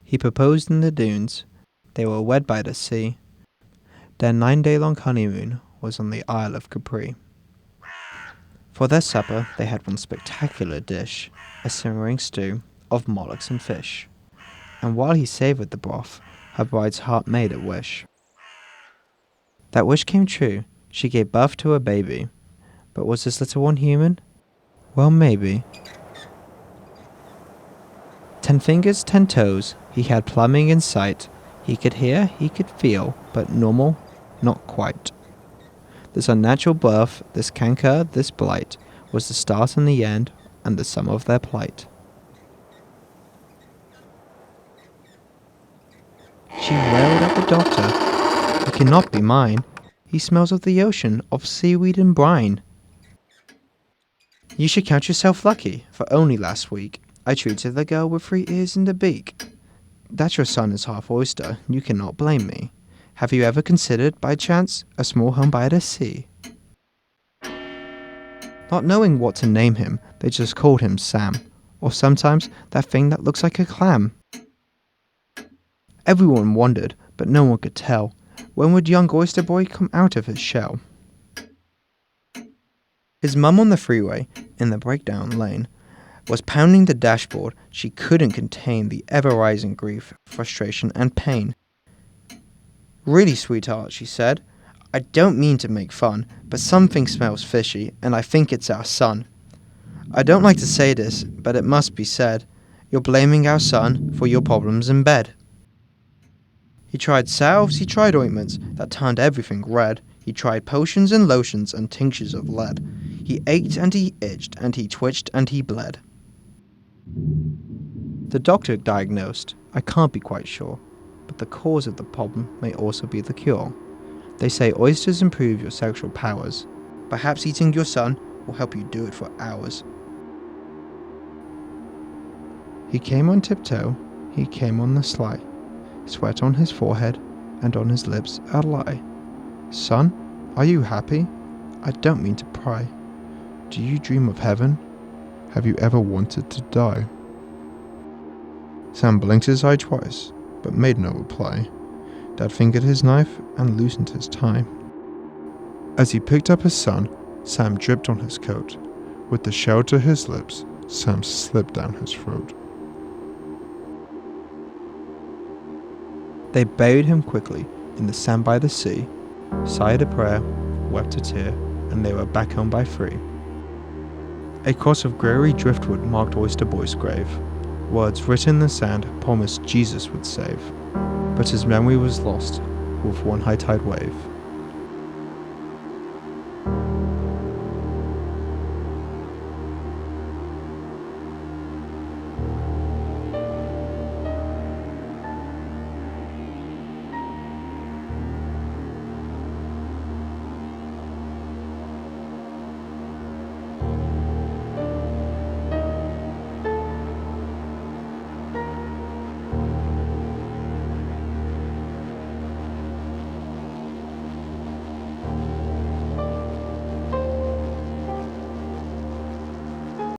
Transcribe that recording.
He proposed in the dunes. They were wed by the sea. Their 9-day-long honeymoon was on the Isle of Capri. For their supper, they had one spectacular dish, a simmering stew of mollusks and fish. And while he savoured the broth, her bride's heart made a wish. That wish came true. She gave birth to a baby. But was this little one human? Well, maybe. 10 fingers, 10 toes, he had plumbing in sight. He could hear, he could feel, but normal, not quite. This unnatural birth, this canker, this blight, was the start and the end, and the sum of their plight. She wailed at the doctor. He cannot be mine. He smells of the ocean, of seaweed and brine. You should count yourself lucky, for only last week I treated the girl with 3 ears and a beak. That your son is half oyster, you cannot blame me. Have you ever considered, by chance, a small home by the sea? Not knowing what to name him, they just called him Sam, or sometimes that thing that looks like a clam. Everyone wondered, but no one could tell. When would young Oyster Boy come out of his shell? His mum on the freeway, in the breakdown lane, was pounding the dashboard. She couldn't contain the ever-rising grief, frustration, and pain. Really, sweetheart, she said, I don't mean to make fun, but something smells fishy, and I think it's our son. I don't like to say this, but it must be said. You're blaming our son for your problems in bed. He tried salves, he tried ointments, that turned everything red. He tried potions and lotions and tinctures of lead. He ached and he itched, and he twitched and he bled. The doctor diagnosed, I can't be quite sure, but the cause of the problem may also be the cure. They say oysters improve your sexual powers. Perhaps eating your son will help you do it for hours. He came on tiptoe, he came on the sly, sweat on his forehead, and on his lips a lie. Son, are you happy? I don't mean to pry. Do you dream of heaven? Have you ever wanted to die? Sam blinked his eye twice, but made no reply. Dad fingered his knife and loosened his tie. As he picked up his son, Sam dripped on his coat. With the shell to his lips, Sam slipped down his throat. They buried him quickly in the sand by the sea, sighed a prayer, wept a tear, and they were back home by 3. A cross of grey driftwood marked Oyster Boy's grave. Words written in the sand promised Jesus would save, but his memory was lost with one high tide wave.